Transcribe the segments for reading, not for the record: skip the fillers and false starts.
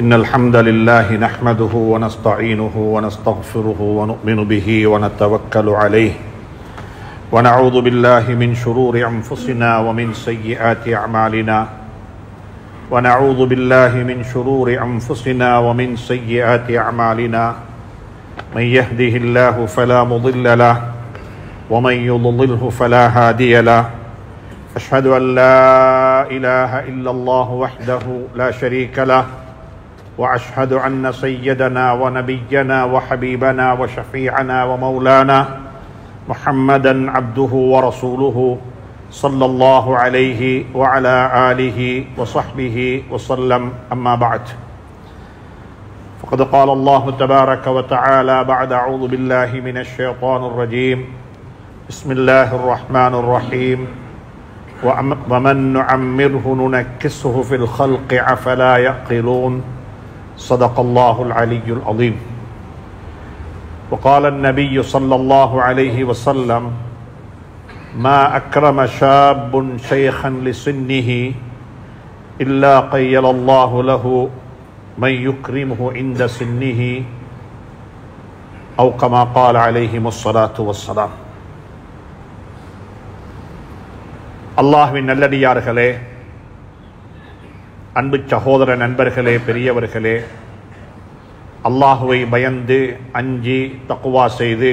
إن الحمد لله نحمده ونستعينه ونستغفره ونؤمن به ونتوكل عليه ونعوذ بالله من شرور أنفسنا ومن سيئات أعمالنا ونعوذ بالله من شرور أنفسنا ومن سيئات أعمالنا من يهده الله فلا مضل له ومن يضلله فلا هادي له أشهد أن لا إله إلا الله وحده لا شريك له وأشهد أن سيدنا ونبينا وحبيبنا وشفيعنا ومولانا محمدا عبده ورسوله صلى الله عليه وعلى آله وصحبه وسلم أما بعد فقد قال الله تبارك وتعالى بعد أعوذ بالله من الشيطان الرجيم بسم الله الرحمن الرحيم ومن نعمره ننكسه في الخلق أفلا يعقلون صدق الله العلي العظيم وقال النبي صلى الله عليه وسلم ما أكرم شاب شيخا لسنه إلا قيل الله له من يكرمه عند سنه أو كما قال عليهم الصلاة والسلام. அல்லாஹ்வின் நல்லடியார்களே, அன்பு சகோதர நண்பர்களே, பெரியவர்களே, அல்லாஹுவை பயந்து அஞ்சி தக்வா செய்து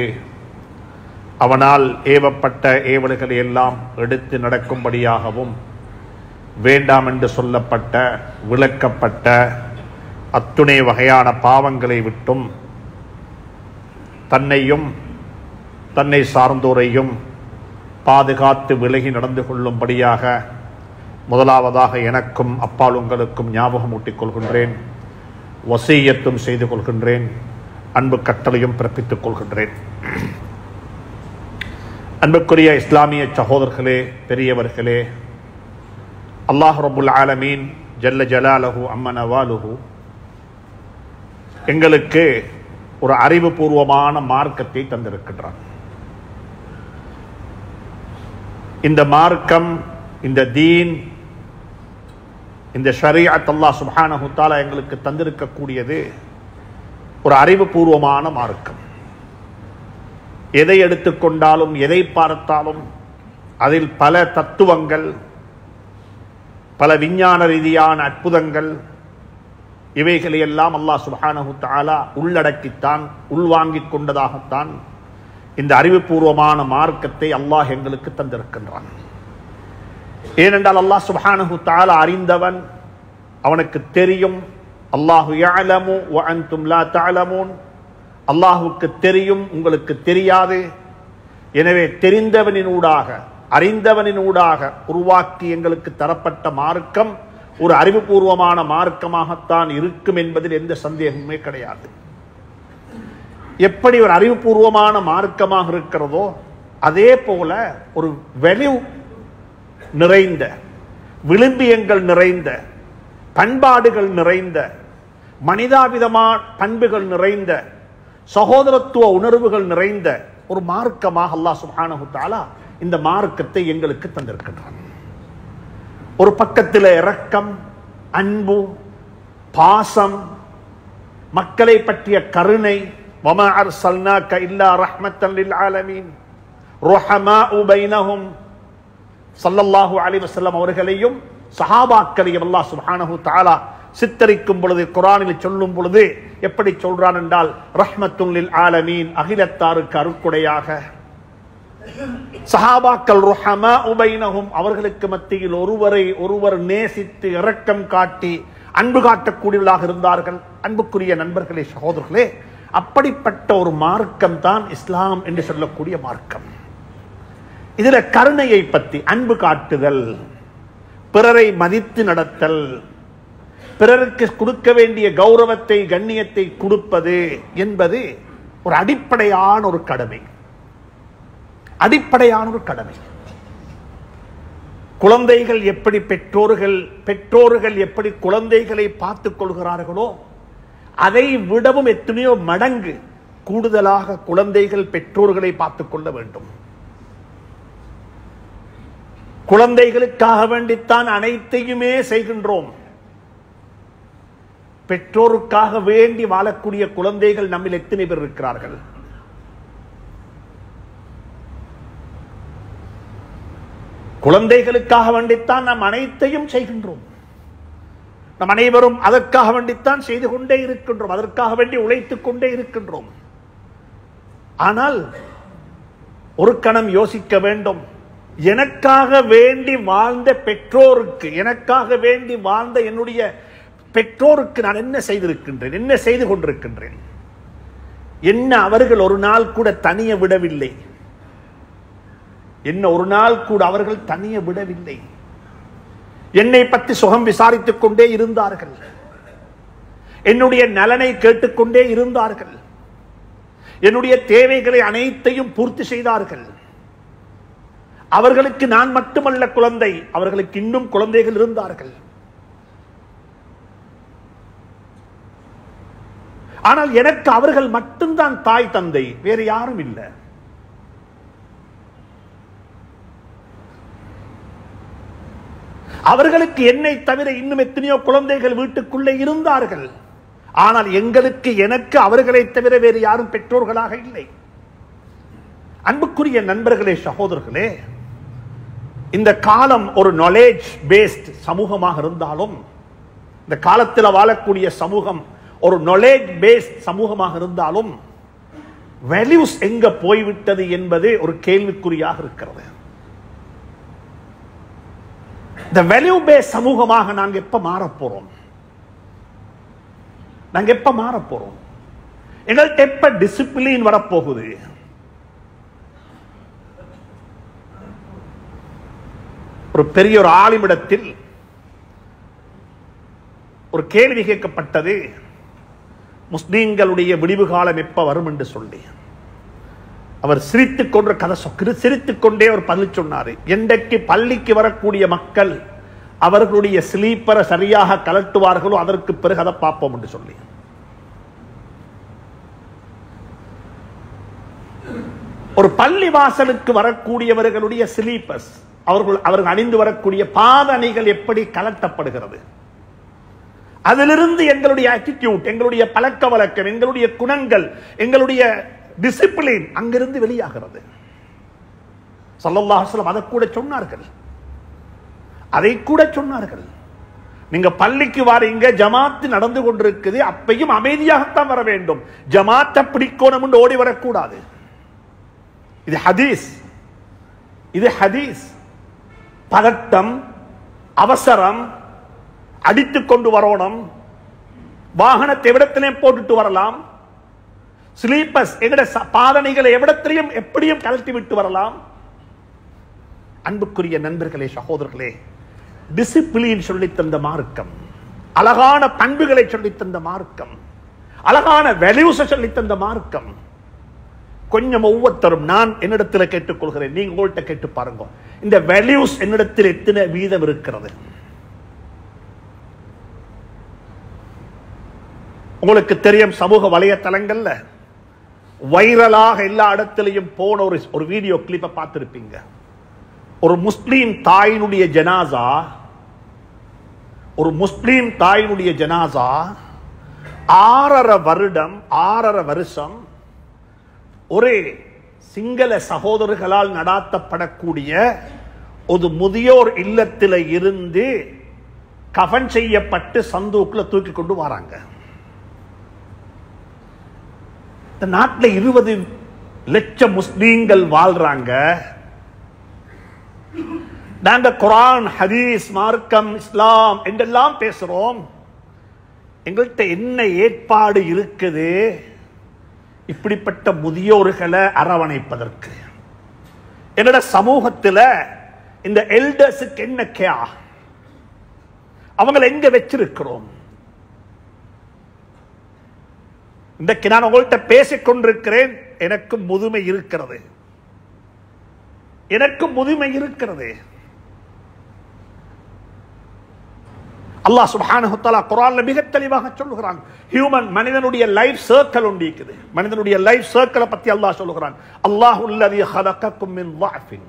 அவனால் ஏவப்பட்ட ஏவல்களை எல்லாம் எடுத்து நடக்கும்படியாகவும் வேண்டாம் என்று சொல்லப்பட்ட விளக்கப்பட்ட அத்துணை வகையான பாவங்களை விட்டும் தன்னையும் தன்னை சார்ந்தோரையும் பாதுகாத்து விலகி நடந்து கொள்ளும்படியாக முதலாவதாக எனக்கும் அப்பால் உங்களுக்கும் ஞாபகம் ஊட்டிக் கொள்கின்றேன், வசியத்தும் செய்து கொள்கின்றேன், அன்பு கட்டளையும் பிறப்பித்துக் கொள்கின்றேன். அன்புக்குரிய இஸ்லாமிய சகோதரர்களே, பெரியவர்களே, அல்லாஹ் ரப்புல் ஆலமீன் ஜல்ல ஜலாலுஹு அம்ம நவாலுஹு எங்களுக்கு ஒரு அறிவுபூர்வமான மார்க்கத்தை தந்திருக்கின்றான். இந்த மார்க்கம், இந்த தீன், இந்த ஷரீஅத் அல்லாஹ் சுப்ஹானஹு தஆலா எங்களுக்கு தந்திருக்கக்கூடியது ஒரு அறிவுபூர்வமான மார்க்கம். எதை எடுத்துக்கொண்டாலும் எதை பார்த்தாலும் அதில் பல தத்துவங்கள், பல விஞ்ஞான ரீதியான அற்புதங்கள், இவைகளையெல்லாம் அல்லாஹ் சுப்ஹானஹு தஆலா உள்ளடக்கித்தான், உள்வாங்கிக் கொண்டதாகத்தான் இந்த அறிவுபூர்வமான மார்க்கத்தை அல்லாஹ் எங்களுக்கு தந்திருக்கின்றான். ஏனென்றால் அல்லாஹ் சுப்ஹானஹு தஆலா அறிந்தவன், அவனுக்கு தெரியும். அல்லாஹு யஅலமு வ அன்தும் லா தஅலமூன். அல்லாஹுக்கு தெரியும், உங்களுக்கு தெரியாது. எனவே தெரிந்தவனினூடாக, அறிந்தவனினூடாக உருவாக்கி எங்களுக்கு தரப்பட்ட மார்க்கம் ஒரு அறிவுபூர்வமான மார்க்கமாகத்தான் இருக்கும் என்பதில் எந்த சந்தேகமுமே கிடையாது. எப்படி ஒரு அறிவுபூர்வமான மார்க்கமாக இருக்கிறதோ அதே போல ஒரு வெளி நிறைந்த, விளிம்பியங்கள் நிறைந்த, பண்பாடுகள் நிறைந்த, மனிதாபிதமான பண்புகள் நிறைந்த, சகோதரத்துவ உணர்வுகள் நிறைந்த ஒரு மார்க்கமாக அல்லாஹ் சுப்ஹானஹு தஆலா இந்த மார்க்கத்தை எங்களுக்கு தந்திருக்கின்றான். ஒரு பக்கத்தில் இரக்கம், அன்பு, பாசம், மக்களை பற்றிய கருணை, வமா அர்ஸல்னாக இல்லா ரஹ்மத்தன் லில் ஆலமீன், ருஹமாஉ பைனஹும், ஸல்லல்லாஹு அலைஹி வஸல்லம் அவர்களையும் சஹாபாக்களையும் அல்லாஹ் சுப்ஹானஹு தஆலா சித்தரிக்கும் பொழுது, குர்ஆனில் சொல்லும் பொழுது எப்படி சொல்றான் என்றால், ரஹ்மத்துன் லில் ஆலமீன், அகிலத்தாருக்கு அருட்கொடையாக. சஹாபாக்கள் ருஹமாஉ பைனஹும், அவர்களுக்கு மத்தியில் ஒருவரை ஒருவர் நேசித்து இரக்கம் காட்டி அன்பு காட்டக்கூடியவர்களாக இருந்தார்கள். அன்புக்குரிய நண்பர்களே, சகோதரர்களே, அப்படிப்பட்ட ஒரு மார்க்கம் தான் இஸ்லாம் என்று சொல்லக்கூடிய மார்க்கம். இதுல கருணையை பற்றி, அன்பு காட்டுதல், பிறரை மதித்து நடத்தல், பிறருக்கு கொடுக்க வேண்டிய கௌரவத்தை, கண்ணியத்தை கொடுப்பது என்பது ஒரு அடிப்படையான ஒரு கடமை. அடிப்படையான ஒரு கடமை. குழந்தைகள் எப்படி பெற்றோர்கள் எப்படி குழந்தைகளை பார்த்துக் கொள்கிறார்களோ அதை விடவும் எத்தனையோ மடங்கு கூடுதலாக குழந்தைகள் பெற்றோர்களை பார்த்துக் கொள்ள வேண்டும். குழந்தைகளுக்காக வேண்டித்தான் அனைத்தையுமே செய்கின்றோம். பெற்றோருக்காக வேண்டி வாழக்கூடிய குழந்தைகள் நம்மில் எத்தனை பேர் இருக்கிறார்கள்? குழந்தைகளுக்காக வேண்டித்தான் நாம் அனைத்தையும் செய்கின்றோம். நம் அனைவரும் அதற்காக வேண்டித்தான் செய்து கொண்டே இருக்கின்றோம், அதற்காக வேண்டி உழைத்துக் கொண்டே இருக்கின்றோம். ஆனால் ஒரு கணம் யோசிக்க வேண்டும், எனக்காக வேண்டி வாழ்ந்த பெற்றோருக்கு, எனக்காக வேண்டி வாழ்ந்த என்னுடைய பெற்றோருக்கு நான் என்ன செய்திருக்கின்றேன், என்ன செய்து கொண்டிருக்கின்றேன்? என்ன அவர்கள் ஒரு நாள் கூட தனிய விடவில்லை, என்ன ஒரு நாள் கூட அவர்கள் தனிய விடவில்லை. என்னை பற்றி சுகம் விசாரித்துக் கொண்டே இருந்தார்கள், என்னுடைய நலனை கேட்டுக்கொண்டே இருந்தார்கள், என்னுடைய தேவைகளை அனைத்தையும் பூர்த்தி செய்தார்கள். அவர்களுக்கு நான் மட்டுமல்ல குழந்தை, அவர்களுக்கு இன்னும் குழந்தைகள் இருந்தார்கள். ஆனால் எனக்கு அவர்கள் மட்டும்தான் தாய் தந்தை, வேறு யாரும் இல்லை. அவர்களுக்கு என்னை தவிர இன்னும் எத்தனையோ குழந்தைகள் வீட்டுக்குள்ளே இருந்தார்கள். ஆனால் எங்களுக்கு, எனக்கு அவர்களை தவிர வேறு யாரும் பெற்றோர்களாக இல்லை. அன்புக்குரிய நண்பர்களே, சகோதரர்களே, இந்த காலம் ஒரு நாலேஜ் பேஸ்ட் சமூகமாக இருந்தாலும், இந்த காலத்தில் வாழக்கூடிய சமூகம் ஒரு நாலேஜ் பேஸ்ட் சமூகமாக இருந்தாலும், வேல்யூஸ் எங்க போய்விட்டது என்பது ஒரு கேள்விக்குறியாக இருக்கிறது. இந்த வேல்யூ பேஸ்ட் சமூகமாக நாங்க எப்ப மாறப்போறோம்? நாங்க எப்ப மாறப்போறோம்? எங்கள்கிட்ட எப்ப டிசிப்ளின் வரப்போகுது? ஒரு பெரிய ஒரு ஆலிமிடத்தில் ஒரு கேள்வி கேட்கப்பட்டது, முஸ்லிம்களுடைய விடிவு காலம் எப்ப வரும் என்று சொல்லி. அவர் சிரித்துக் கொண்ட கதை சிரித்துக் கொண்டே ஒரு பதில் சொன்னார். என்றைக்கு பள்ளிக்கு வரக்கூடிய மக்கள் அவர்களுடைய ஸ்லீப்பரை சரியாக கலட்டுவார்களோ அதற்கு பிறகு அதை பார்ப்போம் என்று சொல்லி. ஒரு பள்ளி வாசலுக்கு வரக்கூடியவர்களுடைய ஸ்லீப்பர்ஸ், அவர்கள் அணிந்து வரக்கூடிய பாதணிகள் எப்படி கலட்டப்படுகிறது, அதிலிருந்து எங்களுடைய ஆட்டிடியூட், எங்களுடைய பழக்க வழக்கம், எங்களுடைய குணங்கள், எங்களுடைய டிசிப்ளின் அங்கிருந்து வெளியாகிறது. ஸல்லல்லாஹு அலைஹி வஸல்லம் அதை கூட சொன்னார்கள், அதை கூட சொன்னார்கள். நீங்க பள்ளிக்கு வாரீங்க, ஜமாத்து நடந்து கொண்டிருக்குது, அப்பையும் அமைதியாகத்தான் வர வேண்டும், ஜமாத்தை பிடிக்கணும் என்று ஓடி வரக்கூடாது. இது ஹதீஸ், இது ஹதீஸ். பதட்டம், அவசரம், அடித்துக் கொண்டு வரணும், வாகனத்தை எவ்விடத்திலே போட்டுட்டு வரலாம், ஸ்லீப்பர்ஸ் எங்கட பாதனைகளை எவ்விடத்திலையும் எப்படியும் கழட்டி விட்டு வரலாம். அன்புக்குரிய நண்பர்களே, சகோதரர்களே, டிசிப்ளின் சொல்லித் தந்த மார்க்கம், அழகான பண்புகளை சொல்லித் தந்த மார்க்கம், அழகான வேல்யூஸ் சொல்லித் தந்த மார்க்கம். கொஞ்சம் ஒவ்வொருத்தரும், நான் என்னிடத்தில் கேட்டுக்கொள்கிறேன், நீங்க உங்கள்கிட்ட கேட்டு பாருங்க, இந்த வேல்யூஸ் என்னிடத்தில் எத்தனை வீதம் இருக்கிறது? உங்களுக்கு தெரியும், சமூக வலைத்தளங்கள்ல வைரலாக எல்லா இடத்திலையும் போன ஒரு வீடியோ கிளிப்பை பார்த்திருப்பீங்க. ஒரு முஸ்லீம் தாயினுடைய ஜனாசா, ஒரு முஸ்லீம் தாயினுடைய ஜனாசா 6.5 வருஷம் ஒரே சிங்கள சகோதரர்களால் நடாத்தப்படக்கூடிய ஒரு முதியோர் இல்லத்தில் இருந்து கஃன் செய்யப்பட்டு சந்தூக்குல தூக்கி கொண்டு வராங்க. இந்த நாட்டில் 20 லட்சம் முஸ்லீம்கள் வாழ்றாங்க. நாங்க குர்ஆன், ஹதீஸ், மார்க்கம், இஸ்லாம் என்றெல்லாம் பேசுறோம். எங்கள்கிட்ட என்ன ஏற்பாடு இருக்குது இப்படிப்பட்ட முதியோர்களை அரவணைப்பதற்கு? என்னோட சமூகத்தில் இந்த எல்டர்ஸுக்கு என்ன கேயா, அவங்களை எங்க வச்சிருக்கிறோம்? இன்றைக்கு நான் உங்கள்கிட்ட பேசிக் கொண்டிருக்கிறேன், எனக்கு முதுமை இருக்கிறது, எனக்கு முதுமை இருக்கிறது. அல்லாஹ் சுப்ஹானஹு வ தஆலா குர்ஆன்ல மிக தெளிவாக சொல்லுகிறான், ஹியூமன், மனிதனுடைய லைஃப் சர்க்கிள் ஒன்று இருக்குது. மனிதனுடைய லைஃப் சர்க்கிளை பத்தி அல்லாஹ் சொல்லுகிறான். அல்லாஹுல்லதீ ஹலகக்கும் மின் ضعஃபின்,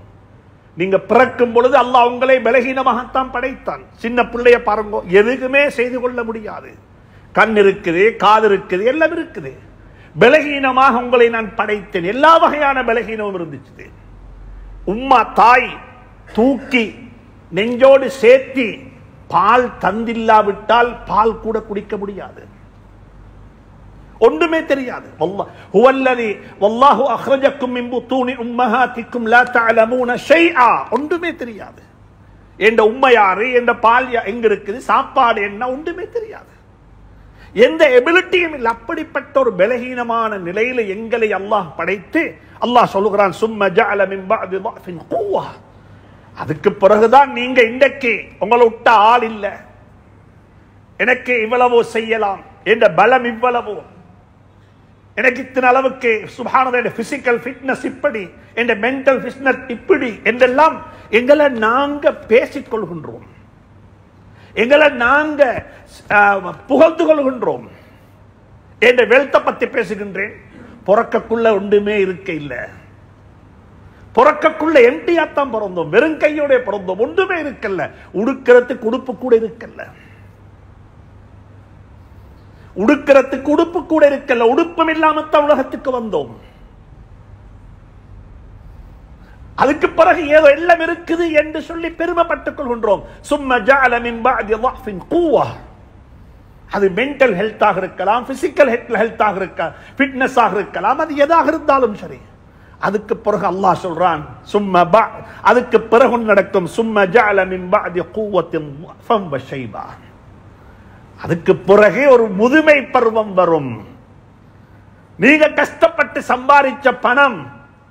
நீங்க பிறக்கும் பொழுது அல்லாஹ் உங்களை பலகீனமாகத்தான் படைத்தான். சின்ன பிள்ளைய பாருங்க, எதுவுமே செய்து கொள்ள முடியாது, கண் இருக்குது, காது இருக்குது, எல்லாம் இருக்குது. பலகீனமாக உங்களை நான் படைத்தேன். எல்லா வகையான பலகீனமும் இருந்துச்சு. உம்மா தாய் தூக்கி நெஞ்சோடு சேர்த்தி பால் தந்தில்லாவிட்டால் பால் கூட குடிக்க முடியாது. ஒன்றுமே தெரியாது. ஹுவல்லதி வல்லாஹு அக்ரஜக்கும் மின் புத்தூனி உம்மஹாத்திக்கும் லா தஅலமூன ஷைஆ. ஒன்றுமே தெரியாது. என்ற உம்மை யாரு, என்ற பால் எங்க இருக்குது, சாப்பாடு என்ன, ஒன்றுமே தெரியாது. எந்த எபிலிட்டியும் இல்லை. அப்படிப்பட்ட ஒரு பலகீனமான நிலையில எங்களை அல்லாஹ் படைத்து அல்லாஹ் சொல்லுகிறான், சும்ம ஜஅல மின் பஅதி ضعفٍ قوة. அதுக்கு பிறகுதான் நீங்க இன்றைக்கு உங்களை விட்ட ஆள் இல்ல, எனக்கு இவ்வளவு செய்யலாம் என்ற பலம் இவ்வளவு, எனக்கு இத்தனை அளவுக்கு சுப்ஹானல்லாஹ் பிசிக்கல் ஃபிட்னஸ் இப்படி, என்ற மென்டல் ஃபிட்னஸ் இப்படி என்றெல்லாம் எங்களை நாங்க பேசிக் கொள்கின்றோம், எங்களை நாங்க புகழ்ந்து கொள்கின்றோம். என்ற வெல்த்த பத்தி பேசுகின்றேன். பிறக்கக்குள்ள ஒன்றுமே இருக்க இல்ல. பிறக்கக்குள்ள எம்டியாத்தான் பிறந்தோம், வெறும் கையோட பிறந்தோம், ஒன்றுமே இருக்கல்ல. உடுக்கிறதுக்கு உடுப்பு கூட இருக்கல்ல, உடுக்கிறதுக்கு உடுப்பு கூட இருக்கல்ல. உடுப்பும் இல்லாமத்தான் உலகத்துக்கு வந்தோம். அதுக்கு பிறகு ஏதோ எல்லாம் இருக்குது என்று சொல்லி பெருமைப்பட்டுக் கொள்கின்றோம். சும்ம ஜஅல மின் பஅதி ضعفٍ قوة. அது மென்டல் ஹெல்த்தாக இருக்கலாம், பிசிக்கல் ஹெல்த்தாக இருக்கலாம், ஃபிட்னஸ் ஆக இருக்கலாம், அது எதாக இருந்தாலும் சரி. அதுக்கு பிறகு அல்லாஹ் சொல்றான், அதுக்கு பிறகு நடக்கும் சும்ம ஜஅல மின் பஅதி குவத்தின் ضعفًا وشيبا. அதுக்கு பிறகு ஒரு முதுமை பருவம் வரும். நீங்க கஷ்டப்பட்டு சம்பாதிச்ச பணம்,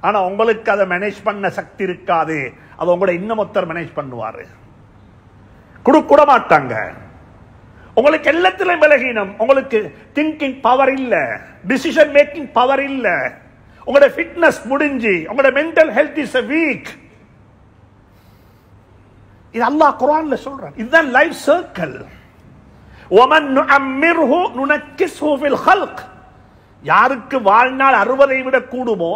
ஆனா உங்களுக்கு அதை மேனேஜ் பண்ண சக்தி இருக்காது. அது உங்களோட இன்னமொத்தர் மேனேஜ் பண்ணுவாரு, கொடுக்க மாட்டாங்க. உங்களுக்கு எல்லாத்திலும் பலகீனம். உங்களுக்கு திங்கிங் பவர் இல்ல, டிசிஷன் மேக்கிங் பவர் இல்ல, உங்களோட ஃபிட்னஸ் முடிஞ்சு, உங்களோட மென்டல் ஹெல்த் இஸ் வீக். இது அல்லாஹ் குர்ஆன்ல சொல்றான். இதுதான் லைஃப் சர்க்கிள். وَمَنْ نُعَمِّرْهُ نُنَكِّسْهُ فِي الْخَلْقِ. யாருக்கு வாழ்நாள் 60 விட கூடுமோ,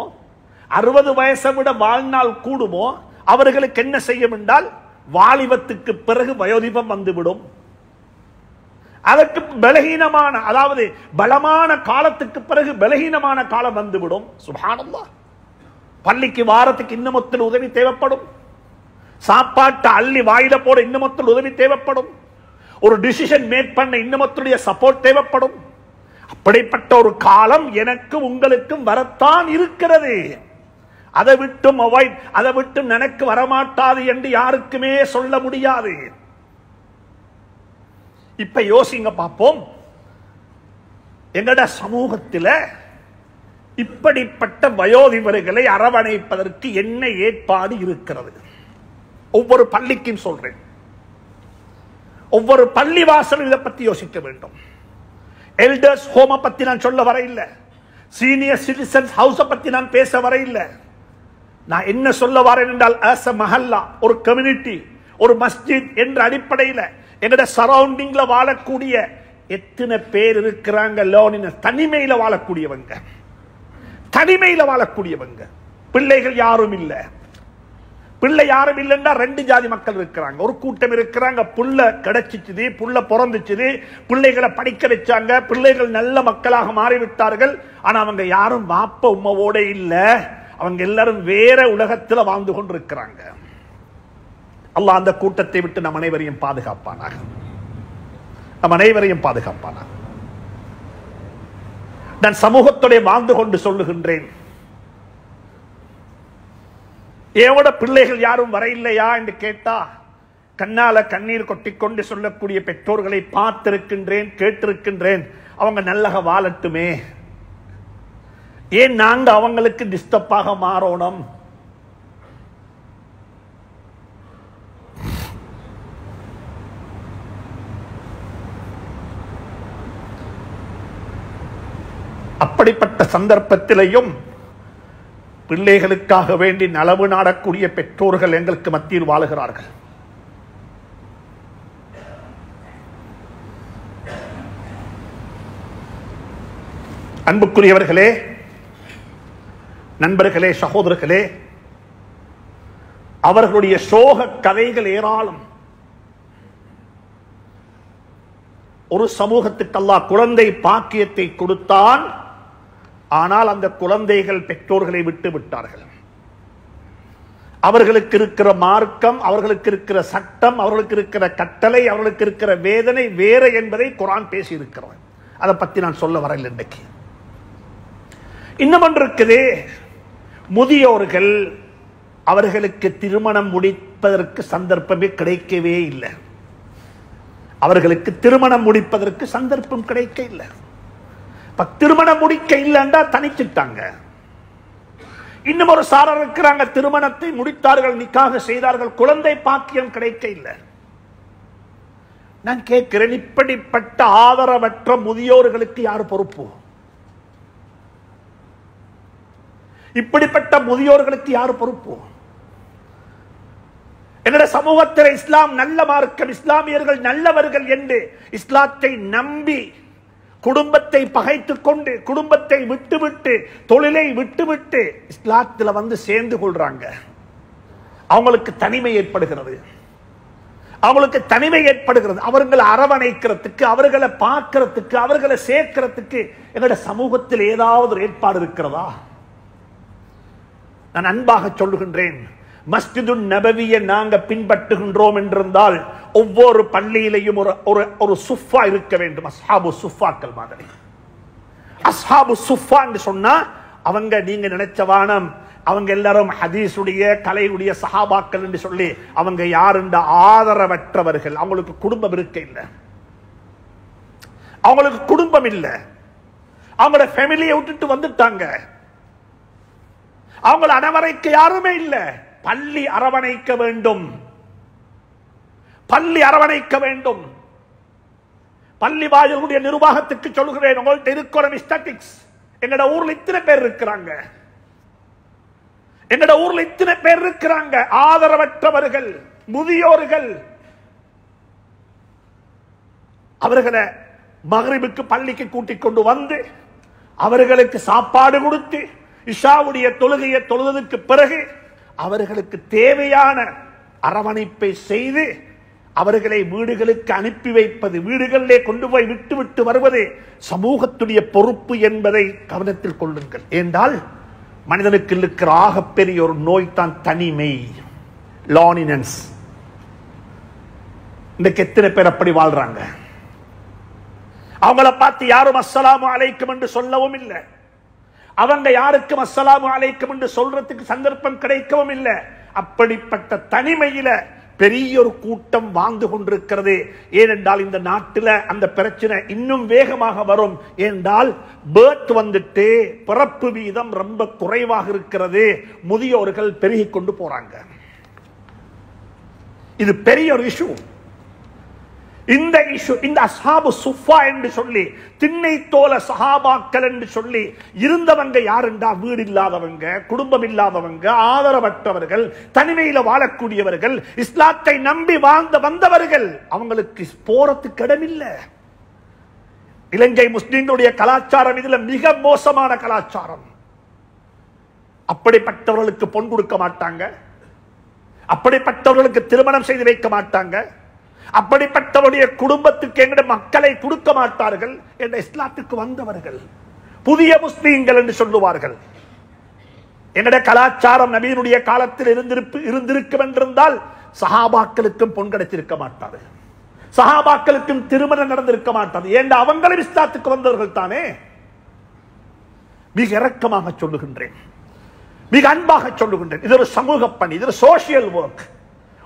60 வயசை விட வாழ்நாள் கூடுமோ, அவர்களுக்கு என்ன செய்யும் என்றால் வாலிபத்துக்கு பிறகு வயோதிபம் வந்துவிடும். அதற்கு பலகீனமான, அதாவது பலமான காலத்துக்கு பிறகு பலகீனமான காலம் வந்துவிடும். சுப்ஹானல்லாஹ். பள்ளிக்கு வாரத்துக்கு இன்னமொத்தல் உதவி தேவைப்படும். சாப்பாட்டு அள்ளி வாயில போட இன்னமொத்தல் உதவி தேவைப்படும். ஒரு டிசிஷன் மேக் பண்ண இன்னமொத்தலுடைய சப்போர்ட் தேவைப்படும். அப்படிப்பட்ட ஒரு காலம் எனக்கு உங்களுக்கும் வரத்தான் இருக்கிறது. அதை விட்டும் அவாய்ட், அதை விட்டு எனக்கு வரமாட்டாது என்று யாருக்குமே சொல்ல முடியாது. இப்ப யோசிங்க பார்ப்போம், எங்கட சமூகத்தில் இப்படிப்பட்ட வயோதிபர்களை அரவணைப்பதற்கு என்ன ஏற்பாடு இருக்கிறது? ஒவ்வொரு பள்ளிக்கும் சொல்றேன், ஒவ்வொரு பள்ளி வாசல் இதை பத்தி யோசிக்க வேண்டும். எல்டர்ஸ் ஹோம பத்தி நான் சொல்ல வர இல்ல, சீனியர் சிட்டிசன்ஸ் ஹவுஸ பத்தி நான் பேச வர இல்ல. நான் என்ன சொல்ல வரேன் என்றால், as a மஹல்லா, ஒரு கம்யூனிட்டி, ஒரு மஸ்ஜித் என்ற அடிப்படையில் எங்கட சரௌண்டிங்ல வாழக்கூடிய எத்தனை பேர் இருக்கிறாங்க லோனினஸ், தனிமையில வாழக்கூடியவங்க, தனிமையில வாழக்கூடியவங்க. பிள்ளைகள் யாரும் இல்ல. பிள்ளை யாரும் இல்லைன்னா 2 ஜாதி மக்கள் இருக்கிறாங்க. ஒரு கூட்டம் இருக்கிறாங்க, புள்ள கிடைச்சிச்சுது, புள்ள பிறந்துச்சுது, பிள்ளைகளை படிக்க வச்சாங்க, பிள்ளைகள் நல்ல மக்களாக மாறிவிட்டார்கள். ஆனா அவங்க யாரும் வாப்ப உம்மவோட இல்ல, அவங்க எல்லாரும் வேற உலகத்துல வாழ்ந்து கொண்டிருக்கிறாங்க. அல்லாஹ் அந்த கூட்டத்தை விட்டு நம் அனைவரையும் பாதுகாப்பானாக, நம் அனைவரையும் பாதுகாப்பானாக. நான் சமூகத்துடைய வாழ்ந்து கொண்டு சொல்லுகின்றேன், ஏவோட பிள்ளைகள் யாரும் வர இல்லையா என்று கேட்டா கண்ணால கண்ணீர் கொட்டிக்கொண்டு சொல்லக்கூடிய பெற்றோர்களை பார்த்திருக்கின்றேன், கேட்டிருக்கின்றேன். அவங்க நல்லக வாழட்டுமே, ஏன் நாங்க அவங்களுக்கு டிஸ்டர்பாக மாறணும்? அப்படிப்பட்ட சந்தர்ப்பத்திலையும் பிள்ளைகளுக்காக வேண்டி நலவு நாடக்கூடிய பெற்றோர்கள் எங்களுக்கு மத்தியில் வாழுகிறார்கள். அன்புக்குரியவர்களே, நண்பர்களே, சகோதரர்களே, அவர்களுடைய சோக கதைகள் ஏராளம். ஒரு சமூகத்துக்கு அல்லாஹ் குழந்தை பாக்கியத்தை கொடுத்தான். ஆனால் அந்த குழந்தைகள் பெற்றோர்களை விட்டு விட்டார்கள். அவர்களுக்கு இருக்கிற மார்க்கம், அவர்களுக்கு இருக்கிற சட்டம், அவர்களுக்கு இருக்கிற கட்டளை, அவர்களுக்கு இருக்கிற வேதனை வேற என்பதை குர்ஆன் பேசி இருக்கிறது. அதை பத்தி நான் சொல்ல வரல இன்றைக்கு. இன்னும் ஒன்று இருக்குது, முதியோர்கள் அவர்களுக்கு திருமணம் முடிப்பதற்கு சந்தர்ப்பமே கிடைக்கவே இல்லை. அவர்களுக்கு திருமணம் முடிப்பதற்கு சந்தர்ப்பம் கிடைக்க இல்லை. திருமணம் முடிக்க இல்லைன்னா தனிச்சிட்டாங்க. இன்னும் ஒரு சாரர் இருக்கிறாங்க, திருமணத்தை முடித்தார்கள், நிக்காக செய்தார்கள், குழந்தை பாக்கியம் கிடைக்க இல்லை. நான் கேட்கிறேன், இப்படிப்பட்ட ஆதரவற்ற முதியோர்களுக்கு யார் பொறுப்பு? இப்படிப்பட்ட முதியோர்களுக்கு யார் பொறுப்பு? என்னுடைய சமூகத்தில் இஸ்லாம் நல்ல மார்க்கம், இஸ்லாமியர்கள் நல்லவர்கள் என்று இஸ்லாத்தை நம்பி குடும்பத்தை பகைத்துக் கொண்டு, குடும்பத்தை விட்டுவிட்டு, தொழிலை விட்டுவிட்டு இஸ்லாத்தில் வந்து சேர்ந்து கொள்றாங்க. அவங்களுக்கு தனிமை ஏற்படுகிறது. அவங்களுக்கு தனிமை ஏற்படுகிறது. அவர்களை அரவணைக்கிறதுக்கு, அவர்களை பார்க்கிறதுக்கு, அவர்களை சேர்க்கிறதுக்கு எங்களுடைய சமூகத்தில் ஏதாவது ஒரு ஏற்பாடு இருக்கிறதா? நான் அன்பாக சொல்லுகின்றேன், மஸ்ஜிது நபவியை நாங்க பின்பற்றுகின்றோம் என்றிருந்தால் ஒவ்வொரு பள்ளியிலையும் ஒரு சுஃபா இருக்க வேண்டும். அஸ்ஹாபு சுஃபாக்கள் மாதிரி. அஸ்ஹாபு சுஃபா என்று சொன்னா அவங்க நீங்க நினைச்ச வானம், அவங்க எல்லாரும் ஹதீஸுடைய கலையுடைய சஹாபாக்கள் என்று சொல்லி அவங்க யார் என்ற ஆதரவற்றவர்கள். அவங்களுக்கு குடும்பம் இருக்க இல்லை, அவங்களுக்கு குடும்பம் இல்லை, அவங்களோட ஃபேமிலியை விட்டுட்டு வந்துட்டாங்க, அவங்களை அரவணைக்க யாருமே இல்லை. பள்ளி அரவணைக்க வேண்டும், பள்ளி அரவணைக்க வேண்டும். பள்ளி வாயிலுடைய நிர்வாகத்துக்கு சொல்கிறேன், உங்கள்கிட்ட இருக்கிற ஸ்டாட்டிக்ஸ். எங்கட ஊர்ல இத்தனை பேர் இருக்கிறாங்க, எங்கட ஊர்ல இத்தனை பேர் இருக்கிறாங்க, ஆதரவற்றவர்கள், முதியோர்கள். அவர்களை மக்ரிபுக்கு பள்ளிக்கு கூட்டிக் கொண்டு வந்து அவர்களுக்கு சாப்பாடு கொடுத்து இஷாவுடைய தொழுகையை தொழுவதற்கு பிறகு அவர்களுக்கு தேவையான அரவணைப்பை செய்து அவர்களை வீடுகளுக்கு அனுப்பி வைப்பது, வீடுகளிலே கொண்டு போய் விட்டு விட்டு வருவது சமூகத்துடைய பொறுப்பு என்பதை கவனத்தில் கொள்ளுங்கள். ஏனென்றால் மனிதனுக்கு இருக்கிற ஆகப்பெரிய ஒரு நோய் தான் தனிமை, லானினன்ஸ். இன்றைக்கு எத்தனை பேர் அப்படி வாழ்றாங்க? அவங்கள பார்த்து யாரும் அஸ்ஸலாமு அலைக்கும் என்று சொல்லவும் இல்லை, அவங்க யாருக்கும் அஸ்ஸலாமு அலைக்கும் என்று சொல்றதுக்கு சந்தர்ப்பம் கிடைக்கவும் இல்லை. அப்படிப்பட்ட தனிமையில பெரிய ஒரு கூட்டம் வாழ்ந்து கொண்டிருக்கிறது. ஏனென்றால் இந்த நாட்டில் அந்த பிரச்சனை இன்னும் வேகமாக வரும். ஏனென்றால் பேர்த் வந்துட்டு பிறப்பு வீதம் ரொம்ப குறைவாக இருக்கிறது, முதியோர்கள் பெருகிக் கொண்டு போறாங்க. இது பெரிய ஒரு இஷ்யூ. இந்த இஷ்யூ, இந்த அஸ்ஹாபு சுஃபா என்று சொல்லி, திண்ணை தோல சஹாபாக்கள் என்று சொல்லி இருந்தவங்க யாருண்டா? வீடு இல்லாதவங்க, குடும்பம் இல்லாதவங்க, ஆதரவற்றவர்கள், தனிமையில வாழக்கூடியவர்கள், இஸ்லாத்தை நம்பி வந்தவர்கள். அவங்களுக்கு போறதுக்கு இடமில்லை. இலங்கை முஸ்லிம்களுடைய கலாச்சாரம் இதுல மிக மோசமான கலாச்சாரம். அப்படிப்பட்டவர்களுக்கு பொன் கொடுக்க மாட்டாங்க, அப்படிப்பட்டவர்களுக்கு திருமணம் செய்து வைக்க மாட்டாங்க, அப்படிப்பட்டவருடைய குடும்பத்துக்கு எங்களுடைய மக்களை கொடுக்க மாட்டார்கள். என்ற இஸ்லாத்துக்கு வந்தவர்கள் புதிய முஸ்லீம்கள் என்று சொல்லுவார்கள். எங்களுடைய கலாச்சாரம் நபியினுடைய காலத்தில் இருந்திருக்கும் என்றிருந்தால் சஹாபாக்களுக்கும் பொன் கிடைத்திருக்க மாட்டாது, சஹாபாக்களுக்கும் திருமணம் நடந்திருக்க மாட்டாது. ஏன் அவங்களும் இஸ்லாத்துக்கு வந்தவர்கள் தானே. மிக இரக்கமாக சொல்லுகின்றேன், மிக அன்பாக சொல்லுகின்றேன். இது ஒரு சமூக பணி, இது ஒரு சோசியல் ஒர்க்.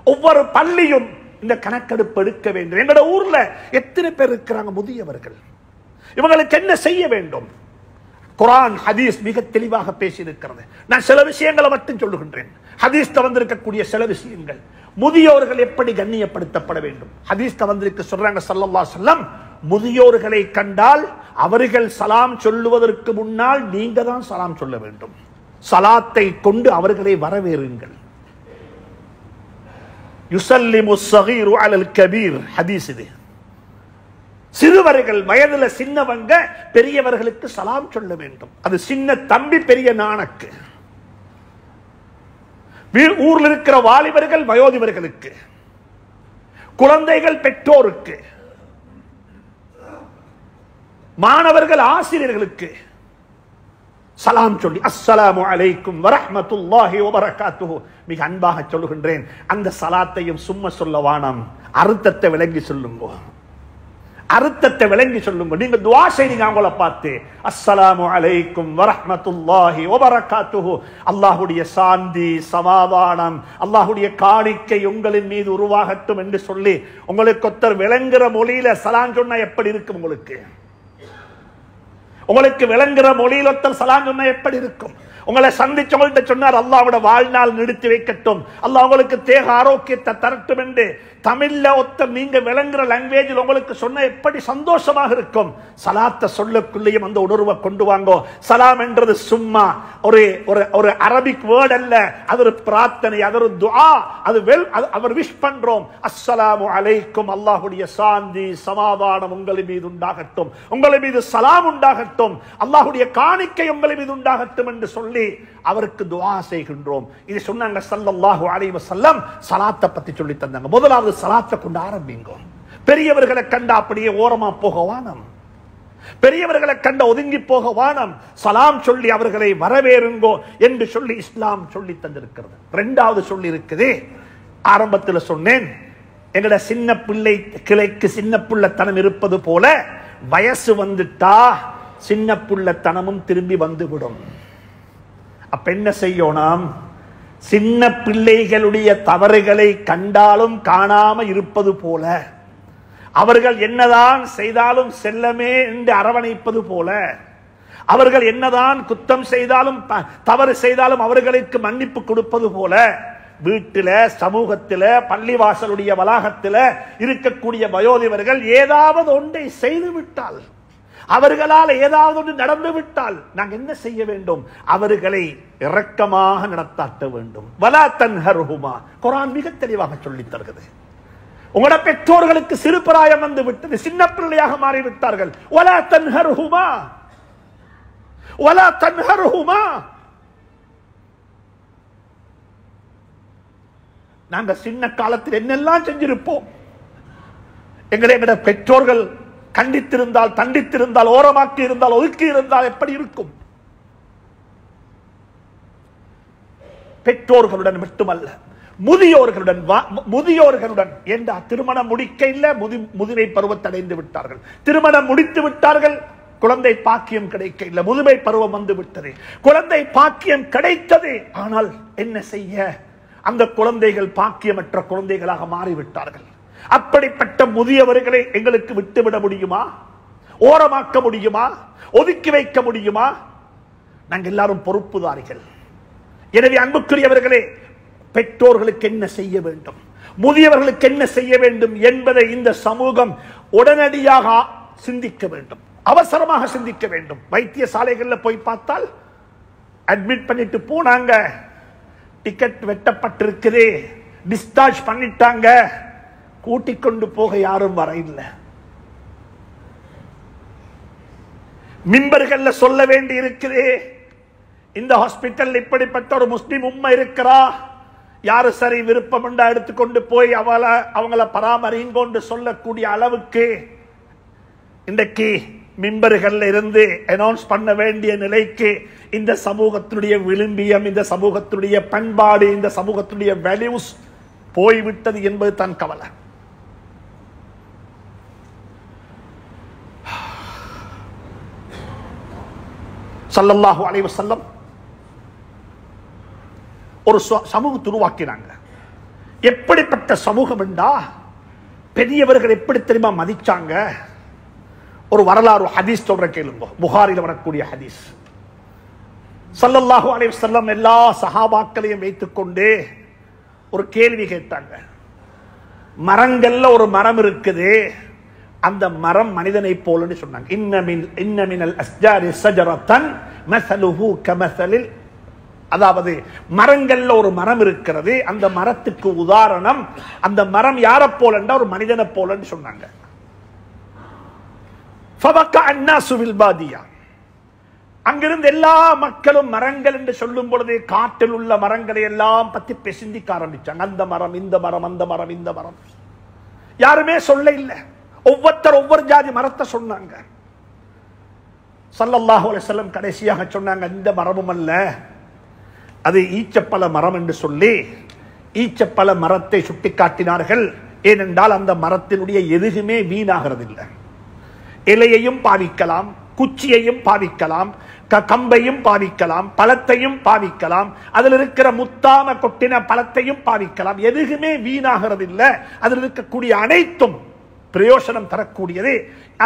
ஒவ்வொரு பள்ளியும் இந்த கணக்கெடுப்பு எடுக்க வேண்டும். எங்களோட ஊர்ல எத்தனை பேர் இருக்கிறாங்க முதியவர்கள்? இவங்களுக்கு என்ன செய்ய வேண்டும்? குர்ஆன் ஹதீஸ் மிக தெளிவாக பேசியிருக்கிறது. நான் சில விஷயங்களை மட்டும் சொல்லுகின்றேன். ஹதீஸ்ல வந்திருக்கக்கூடிய சில விஷயங்கள், முதியோர்கள் எப்படி கண்ணியப்படுத்தப்பட வேண்டும். ஹதீஸ்ல வந்திருக்க சொல்றாங்க ஸல்லல்லாஹு அலைஹி வஸல்லம், முதியோர்களை கண்டால் அவர்கள் சலாம் சொல்லுவதற்கு முன்னால் நீங்க தான் சலாம் சொல்ல வேண்டும். சலாத்தை கொண்டு அவர்களை வரவேறுங்கள். யுஸல்லிமு ஸகீரு அலல் கபீர் ஹதீஸ் இது. சிறுவர்கள், வயதுல சின்னவங்க பெரியவர்களுக்கு சலாம் சொல்ல வேண்டும். அது சின்ன தம்பி பெரிய நானக்கு. ஊர்ல இருக்கிற வாலிபர்கள் வயோதிபர்களுக்கு, குழந்தைகள் பெற்றோருக்கு, மாணவர்கள் ஆசிரியர்களுக்கு சலாம் சொல்லி அஸ்ஸலாமு அலைக்கும் வரஹ்மத்துல்லாஹி வபரகாத்துஹு மிக அன்பாக சொல்லுகின்றேன். அந்த சலாத்தையும் சும்மா சொல்ல வானம், அர்த்தத்தை விளங்கி சொல்லுங்க. அர்த்தத்தை விளங்கி சொல்லுங்க. நீங்க துஆ செய்றீங்க அவங்கள பார்த்து, அஸ்ஸலாமு அலைக்கும் வரஹ்மத்துல்லாஹி வபரகாத்துஹு, அல்லாஹ்வுடைய சாந்தி சமாதானம் அல்லாஹ்வுடைய காணிக்கை உங்களின் மீது உருவாகட்டும் என்று சொல்லி உங்களுக்கு ஒருத்தர் விளங்குற மொழியில சலாம் சொன்னா எப்படி இருக்கும்? உங்களுக்கு விளங்குற மொழியில் ஒருத்தர் சலாம் சொன்னா எப்படி இருக்கும்? உங்களை சந்திச்சவங்கள்ட்ட சொன்னார் அல்லாஹ்வோட வாழ்நாள் நிறுத்தி வைக்கட்டும், அல்லாஹ் உங்களுக்கு தேக ஆரோக்கியத்தை தரட்டும் என்று தமிழ்ல ஒருத்தர் நீங்க விளங்குற லாங்குவேஜில் உங்களுக்கு சொன்ன எப்படி சந்தோஷமாக இருக்கும்? சலாத்தை சொல்லக்குள்ளேயும் அந்த உணர்வை கொண்டு வாங்கோ. சலாம் என்றது சும்மா ஒரு அரபிக் வேர்ட் அல்ல, அது ஒரு பிரார்த்தனை, அது ஒரு துஆ. அது அவர் விஷ் பண்றோம். அஸ்ஸலாமு அலைக்கும், அல்லாஹ்வுடைய சாந்தி சமாதானம் உங்கள் மீது உண்டாகட்டும், உங்கள் மீது சலாம் உண்டாகட்டும், அல்லாஹ்வுடைய காணிக்கை உங்கள் மீது உண்டாகட்டும் என்று சொல்லி அவருக்கு துஆ செய்கின்றோம். இது சொன்னாங்க ஸல்லல்லாஹு அலைஹி வஸல்லம். சலாத்தை பத்தி சொல்லி தந்தாங்க. முதலாவது சலாத்தை கொண்டு ஆரம்பிங்க. பெரியவர்களை கண்ட அப்படியே ஓரமா போக வானம், பெரியவர்களை கண்ட ஒதுங்கி போக வானம். சலாம் சொல்லி அவர்களை வரவேறுங்கோ என்று சொல்லி இஸ்லாம் சொல்லி தந்திருக்கிறது. இரண்டாவது சொல்லி இருக்குது, ஆரம்பத்தில் சொன்னேன், எங்கட சின்ன பிள்ளை கிளைக்கு சின்ன பிள்ளைத்தனம் இருப்பது போல வயசு வந்துட்டா சின்ன பிள்ளைத்தனமும் திரும்பி வந்துவிடும். அப்ப என்ன செய்யணும்? சின்ன பிள்ளைகளுடைய தவறுகளை கண்டாலும் காணாம இருப்பது போல, அவர்கள் என்னதான் செய்தாலும் செல்லமே என்று அரவணைப்பது போல, அவர்கள் என்னதான் குத்தம் செய்தாலும் தவறு செய்தாலும் அவர்களுக்கு மன்னிப்பு கொடுப்பது போல, வீட்டில சமூகத்தில பள்ளிவாசலுடைய வளாகத்தில இருக்கக்கூடிய வயோதிபர்கள் ஏதாவது ஒன்றை செய்து விட்டால், அவர்களால் ஏதாவது ஒன்று நடந்து விட்டால் நாங்கள் என்ன செய்ய வேண்டும்? அவர்களை இரக்கமாக நடத்தாட்ட வேண்டும். வலா தன்ஹர்ஹுமா, குர்ஆன் மிக தெளிவாக சொல்லி தருகிறது. உங்களோட பெற்றோர்களுக்கு சிறு பிராயம் வந்து விட்டது, சின்ன பிள்ளையாக மாறிவிட்டார்கள். வலா தன்ஹர்ஹுமா, வலா தன்ஹர்ஹுமா. நாங்க சின்ன காலத்தில் என்னெல்லாம் செஞ்சிருப்போம்? எங்கட பெற்றோர்கள் கண்டித்திருந்தால், தண்டித்திருந்தால், ஓரமாக்கி இருந்தால், ஒதுக்கி இருந்தால் எப்படி இருக்கும்? பெற்றோர்களுடன் மட்டுமல்ல, முதியோர்களுடன் என்ற திருமணம் முடிக்க இல்ல, முதுமை பருவத்தை அடைந்து விட்டார்கள், திருமணம் முடித்து விட்டார்கள், குழந்தை பாக்கியம் கிடைக்க இல்ல, முதுமை பருவம் வந்து விட்டது, குழந்தை பாக்கியம் கிடைத்தது, ஆனால் என்ன செய்ய? அந்த குழந்தைகள் பாக்கியமற்ற குழந்தைகளாக மாறிவிட்டார்கள். அப்படிப்பட்ட முதியவர்களை எங்களுக்கு விட்டுவிட முடியுமா? ஓரமாக்க முடியுமா? ஒதுக்கி வைக்க முடியுமா? நாங்கள் எல்லாரும் பொறுப்புதாரிகள். எனவே அன்புக்குரியவர்களே, பெற்றோர்களுக்கு என்ன செய்ய வேண்டும், முதியவர்களுக்கு என்ன செய்ய வேண்டும் என்பதை இந்த சமூகம் உடனடியாக சிந்திக்க வேண்டும், அவசரமாக சிந்திக்க வேண்டும். வைத்தியசாலைகளில் போய் பார்த்தால் அட்மிட் பண்ணிட்டு போனாங்க, டிக்கெட் வெட்டப்பட்டிருக்குது, டிஸ்சார்ஜ் பண்ணிட்டாங்க, கூட்டிக் கொண்டு போக யாரும் வர இல்லை. மிம்பர்கள்ல சொல்ல வேண்டி இருக்குது, இந்த ஹாஸ்பிட்டல் இப்படிப்பட்ட ஒரு முஸ்லிம் உம்மை இருக்கிறா, யாரு சரி விருப்பம் உண்டா எடுத்துக்கொண்டு போய் அவங்கள பராமரிங்கொண்டு சொல்லக்கூடிய அளவுக்கு இன்றைக்கு மிம்பர்கள்ல இருந்து அனௌன்ஸ் பண்ண வேண்டிய நிலைக்கு இந்த சமூகத்தினுடைய விளிம்பியம், இந்த சமூகத்தினுடைய பண்பாடு, இந்த சமூகத்தினுடைய வேல்யூஸ் போய்விட்டது என்பது தான் கவலை. ஸல்லல்லாஹு அலைஹி வஸல்லம் ஒரு சமூகத்தை உருவாக்கினாங்க. எப்படிப்பட்ட சமூகம் என்றா, பெரியவர்கள் எப்படி தெரியுமா மதிச்சாங்க? ஒரு வரலாறு ஹதீஸ் சொல்ற கேளுங்க, புகாரில வரக்கூடிய ஹதீஸ். ஸல்லல்லாஹு அலைஹி வஸல்லம் எல்லா சஹாபாக்களையும் வைத்துக் கொண்டு ஒரு கேள்வி கேட்டாங்க. மரங்கள்ல ஒரு மரம் இருக்குது, அந்த மரம் மனிதனை போலன்னு சொன்னாங்க. இன்ன மினல் அஸ்ஜாரி ஷஜரத்தன் மஸலுஹு கமஸலில், அதாவது மரங்கள்ல ஒரு மரம் இருக்கிறது, அந்த மரத்துக்கு உதாரணம், அந்த மரம் யாரை போல என்றா ஒரு மனிதனை போலன்னு சொன்னாங்க. ஃபபக்கா அன்னாசு பில் பாதியா, அங்கிருந்து எல்லா மக்களும் மரங்கள் என்று சொல்லும் பொழுது காட்டில் உள்ள மரங்களை எல்லாம் பத்தி சிந்திக்க ஆரம்பிச்சாங்க. அந்த மரம், இந்த மரம், அந்த மரம், இந்த மரம், யாருமே சொல்ல இல்லை. ஒவ்வொருத்தர் ஒவ்வொரு ஜாதி மரத்தை சொன்னாங்க. ஸல்லல்லாஹு அலைஹி வஸல்லம் கடைசியாக சொன்னாங்க, இந்த மரமும் அல்ல, அது ஈச்சப்பழ மரம் என்று சொல்லி ஈச்சப்பழ மரத்தை சுட்டிக்காட்டினார்கள். ஏனென்றால் அந்த மரத்தினுடைய எதுவுமே வீணாகிறது இல்லை. இலையையும் பாவிக்கலாம், குச்சியையும் பாவிக்கலாம், கம்பையும் பாவிக்கலாம், பழத்தையும் பாவிக்கலாம், அதில் இருக்கிற முத்தாம கொட்டின பழத்தையும் பாவிக்கலாம். எதுவுமே வீணாகிறது இல்லை. அதில் இருக்கக்கூடிய அனைத்தும் பிரயோசனம் தரக்கூடியது.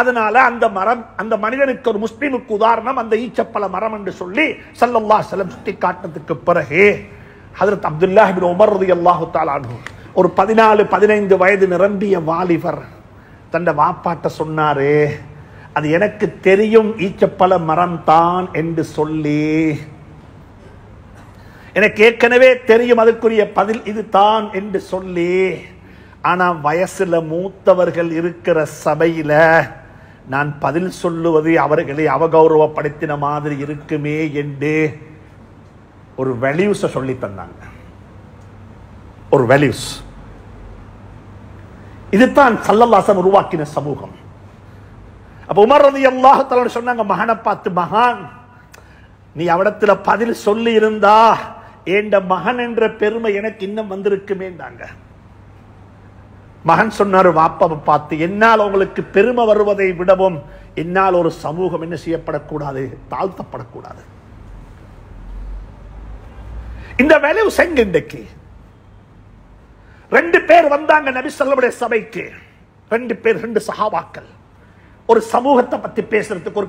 அதனால அந்த மரம், அந்த மனிதனுக்கு, ஒரு முஸ்லிமுக்கு உதாரணம் அந்த ஈச்சப்பழ மரம் என்று சொல்லி ஸல்லல்லாஹு அலைஹி வஸல்லம் சுட்டி காட்டினதுக்கு பிறகு ஹஜ்ரத் அப்துல்லாஹ் இப்னு உமர் ரலியல்லாஹு தஆலா அன்ஹு ஒரு 14-15 வயது நிரம்பிய வாலிபர் தன்னை வாப்பாட்ட சொன்னாரு, அது எனக்கு தெரியும் ஈச்சப்பழ மரம் தான் என்று சொல்லி, எனக்கு ஏற்கனவே தெரியும் அதுக்குரிய பதில் இது தான் என்று சொல்லி, ஆனா வயசுல மூத்தவர்கள் இருக்கிற சபையில நான் பதில் சொல்லுவது அவர்களை அவகௌரவப்படுத்தின மாதிரி இருக்குமே என்று ஒரு வேல்யூஸ சொல்லி தந்தாங்க. ஒரு வேல்யூஸ். இதுதான் ஸல்லல்லாஹு அலைஹி வஸல்லம் உருவாக்கின சமூகம். அப்ப உமர் ரலியல்லாஹு தஆலா சொன்னாங்க, மகனை பார்த்து, மகான் நீ அவடத்துல பதில் சொல்லி இருந்தா ஏண்ட மகன் என்ற பெருமை எனக்கு இன்னும் வந்திருக்குமேண்டாங்க. மகன் சொன்னாரு வாப்பாவை பார்த்து, என்னால் உங்களுக்கு பெருமை வருவதை விடவும் என்னால் ஒரு சமூகம் என்ன செய்யப்படக்கூடாது, தாழ்த்தப்படக்கூடாது. இந்த வேலையை செங்க. இன்றைக்கு 2 பேர் வந்தாங்க நபி ஸல்லல்லாஹு அலைஹி வஸல்லம் சபைக்கு. 2 பேர், 2 சஹாபாக்கள், ஒரு சமூகத்தை பத்தி பேசுறதுக்கு,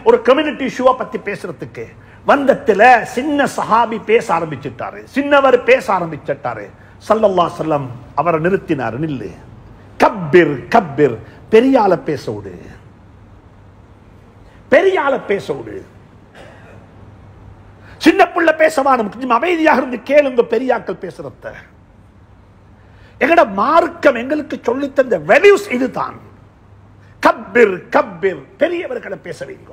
ஒரு கம்யூனிட்டி இஷ்யூவை பத்தி பேசுறதுக்கு வந்தத்துல சின்ன சஹாபி பேச ஆரம்பிச்சிட்டாரு, சின்னவர் பேச ஆரம்பிச்சிட்டாரு. ஸல்லல்லாஹு அலைஹி வஸல்லம் அவரை நிறுத்தினார். நில்லு, கப்பிர் கப்பிர், பெரியால பேச விடு, பெரியால பேச விடு. சின்ன புள்ள பேசவானும், கொஞ்சம் அமைதியாக இருந்து கேளுங்க பெரியாக்கள் பேசுறத. எங்கட மார்க்கம் எங்களுக்கு சொல்லி தந்த வேல்யூஸ் இதுதான். கப்பிர் கப்பிர், பெரியவர்களை பேச வைங்க.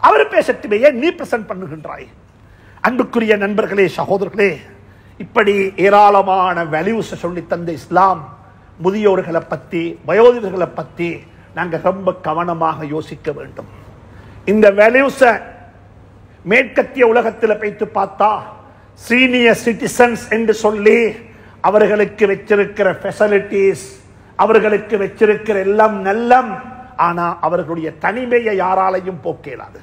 அவர் பேசட்டுமே, ஏன் நீ பிரசன்ட் பண்ணுகின்றாய்? அன்புக்குரிய நண்பர்களே, சகோதரர்களே, இப்படி ஏராளமான வேல்யூஸ் சொல்லி தந்த இஸ்லாம் முதியோர்களை பத்தி, வயோதிகர்களை பத்தி நாங்க ரொம்ப கவனமாக யோசிக்க வேண்டும். இந்த வேல்யூஸ மேற்கத்திய உலகத்தில் வைத்து பார்த்தா சீனியர் சிட்டிசன்ஸ் என்று சொல்லி அவர்களுக்கு வச்சிருக்கிற ஃபெசிலிட்டிஸ், அவர்களுக்கு வச்சிருக்கிற எல்லாம் நல்லம், ஆனா அவர்களுடைய தனிமையை யாராலையும் போக்க இயலாது.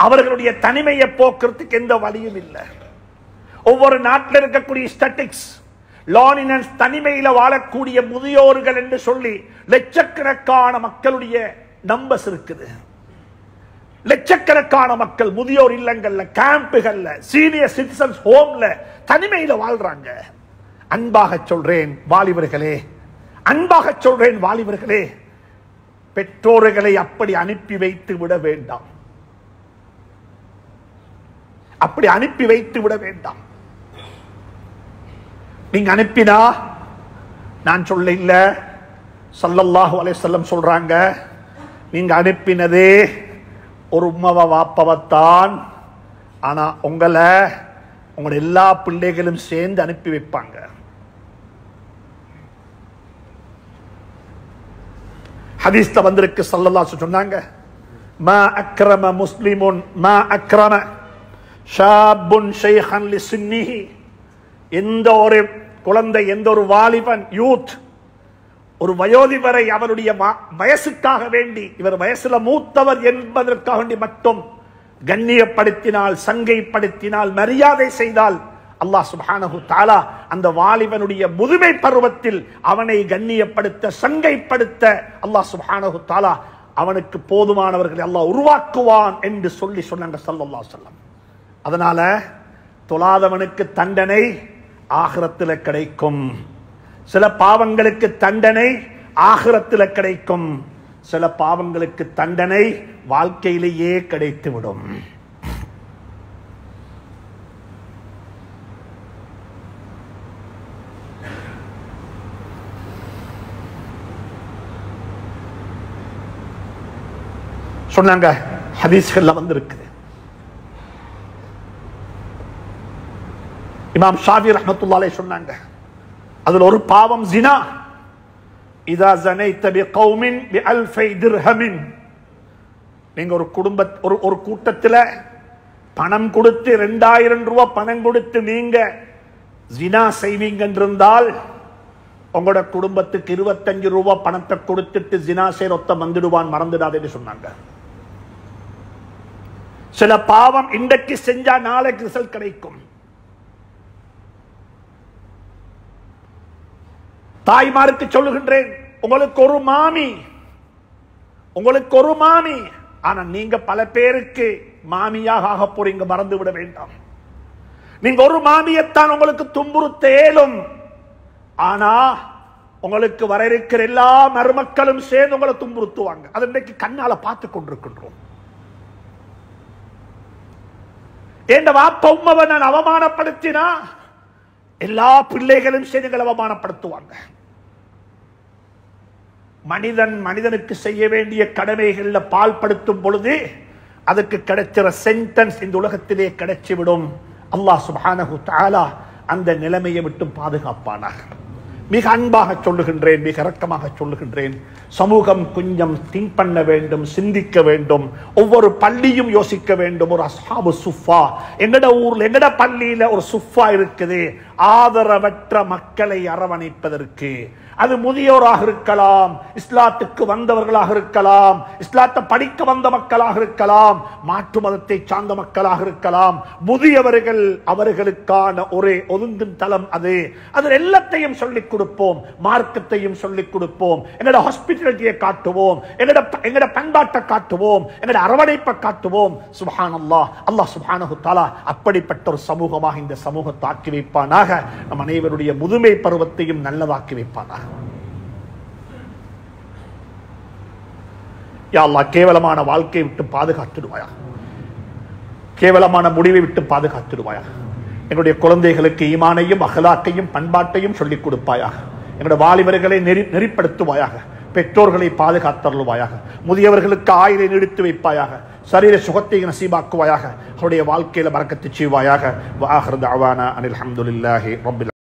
அவர்களுடைய தனிமையை போக்குறதுக்கு எந்த வழியும் இல்லை. ஒவ்வொரு நாட்டில் இருக்கக்கூடிய ஸ்டாட்டிக்ஸ், லானினன்ஸ், தனிமையில வாழக்கூடிய முதியோர்கள் என்று சொல்லி லட்சக்கணக்கான மக்களுடைய நம்பர்ஸ் இருக்குது. லட்சக்கணக்கான மக்கள் முதியோர் இல்லங்கள்ல, கேம்புகள்ல, சீனியர் சிட்டிசன்ஸ் ஹோம்ல தனிமையில வாழ்றாங்க. அன்பாக சொல்றேன் வாலிபர்களே, அன்பாக சொல்றேன் வாலிபர்களே, பெற்றோர்களை அப்படி அனுப்பி வைத்து விட வேண்டாம். அப்படி அனுப்பி வைத்து விட வேண்டாம். நீங்க அனுப்பினா, நான் சொல்ல இல்ல, ஸல்லல்லாஹு அலைஹி வஸல்லம் சொல்றாங்க, நீங்க அனுப்பினதே ஒரு உம்மவ வாப்பவத்தான், ஆனா உங்களை உங்களோட எல்லா பிள்ளைகளும் சேர்ந்து அனுப்பி வைப்பாங்க. ஹதீஸ்ல வந்திருக்கு, ஸல்லல்லாஹு அலைஹி வஸல்லம் சொன்னாங்க, மா அக்ரம முஸ்லிமுன் மா அக்ரம ஷாபுன் ஷைஹன் லிஸின்னிஹி, எந்த ஒரு குழந்தை, எந்த ஒரு வாலிபன், யூத், ஒரு வயோதிபரை அவருடைய வயசுக்காக வேண்டி, இவர் வயசுல மூத்தவர் என்பதற்காக வேண்டி மட்டும் கண்ணியப்படுத்தினால், சங்கைப்படுத்தினால், மரியாதை செய்தால், அல்லாஹ் சுப்ஹானஹு தஆலா அந்த வாலிபனுடைய முதுமை பருவத்தில் அவனை கண்ணியப்படுத்த, சங்கைப்படுத்த அல்லாஹ் சுப்ஹானஹு தஆலா அவனுக்கு போதுமானவர்களை அல்லாஹ் உருவாக்குவான் என்று சொல்லி சொன்னாங்க ஸல்லல்லாஹு அலைஹி வஸல்லம். அதனால தொழாதவனுக்கு தண்டனை ஆகிரத்தில் கிடைக்கும். சில பாவங்களுக்கு தண்டனை ஆகிரத்தில் கிடைக்கும், சில பாவங்களுக்கு தண்டனை வாழ்க்கையிலேயே கிடைத்துவிடும். சொன்னாங்க, ஹதீஸ்கள்ல வந்திருக்குது. இமாம் ஷாஃபி ரஹ்மத்துல்லாஹி அலைஹி சொன்னாங்க, அதுல ஒரு பாவம் ஜினா. இதா ஸனைத பிகௌமின் பிஅல்ஃபை திர்ஹமின் நீங்க ஒரு கூட்டத்தில் பணம் கொடுத்து 2000 ரூபாய் பணம் கொடுத்து நீங்க ஜினா செய்வீங்க என்றிருந்தால் உங்களோட குடும்பத்துக்கு 25 ரூபாய் பணத்தை கொடுத்துட்டு ஜினா செய்ய ஒத்த வந்துடுவான், மறந்துடாதேன்னு சொன்னாங்க. சில பாவம் இன்றைக்கு செஞ்சா நாளைக்கு ரிசல்ட் கிடைக்கும். தாய்மாருக்கு சொல்லுகின்றேன், உங்களுக்கு ஒரு மாமி, ஆனா நீங்க பல பேருக்கு மாமியாக ஆக போறீங்க, மறந்து விட வேண்டாம். நீங்க ஒரு மாமியத்தான் உங்களுக்கு துன்புறுத்தேலும், ஆனா உங்களுக்கு வர இருக்கிற எல்லா மருமக்களும் சேர்ந்து உங்களை துன்புறுத்துவாங்க. அது இன்றைக்கு கண்ணால பார்த்து கொண்டிருக்கின்றோம். என் வாப்ப உம்மாவை நான் அவமானப்படுத்தினா எல்லா பிள்ளைகளும் சேர்ந்து அவமானப்படுத்துவாங்க. மனிதனுக்கு செய்ய வேண்டிய கடமைகள்ல பால்படுத்தும் பொழுது அதுக்கு கிடைக்கிற சென்டென்ஸ் இந்த உலகத்திலே கிடைச்சிவிடும். அல்லாஹ் சுப்ஹானஹு தஆலா அந்த நிலைமையை விட்டு பாதுகாப்பானாக. மிக அன்பாக சொல்லுகின்றேன், மிக இரக்கமாக சொல்லுகின்றேன், சமூகம் கொஞ்சம் திங்க் பண்ண வேண்டும், சிந்திக்க வேண்டும். ஒவ்வொரு பள்ளியும் யோசிக்க வேண்டும். ஒரு அஸ்ஹாபு சுஃபா, எங்கட ஊர்ல எங்கட பள்ளியில ஒரு சுஃபா இருக்குது, ஆதரவற்ற மக்களை அரவணைப்பதற்கு. அது முதியோராக இருக்கலாம், இஸ்லாத்துக்கு வந்தவர்களாக இருக்கலாம், இஸ்லாத்தை படிக்க வந்த மக்களாக இருக்கலாம், மாற்று மதத்தை சார்ந்த மக்களாக இருக்கலாம். முதியவர்கள் அவர்களுக்கான ஒரு ஒதுங்கும் தளம் அது. அதில் எல்லாத்தையும் சொல்லிக் கொடுப்போம், மார்க்கத்தையும் சொல்லிக் கொடுப்போம், எங்களோட ஹாஸ்பிட்டாலிட்டியை காட்டுவோம், எங்களோட பண்பாட்டை காட்டுவோம், எங்களோட அரவணைப்பை காட்டுவோம். சுப்ஹானல்லாஹ், அல்லாஹ் சுப்ஹானஹு தஆலா அப்படிப்பட்ட ஒரு சமூகமாக இந்த சமூகத்தை ஆக்கி வைப்பானாக. நம் அனைவருடைய முதுமை பருவத்தையும் நல்லதாக்கி வைப்பானாக. யா அல்லாஹ், கேவலமான வாழ்க்கையை விட்டு பாதுகாத்துடுவாயா, கேவலமான முடிவை விட்டு பாதுகாத்துடுவாயா. எங்களுடைய குழந்தைகளுக்கு ஈமானையும் அகலாக்கையும் பண்பாட்டையும் சொல்லிக் கொடுப்பாயாக. எங்களுடைய வாலிபர்களை நெறிப்படுத்துவாயாக. பெற்றோர்களை பாதுகாத்தருள்வாயாக. முதியவர்களுக்கு ஆயுளை நீடித்து வைப்பாயாக. சரீர சுகத்தை நசீபாக்குவாயாக. அவருடைய வாழ்க்கையில பரக்கத்து செய்வாயாக. வஆகிரு தஅவானா அனில் ஹம்துலில்லாஹி ரப்பில்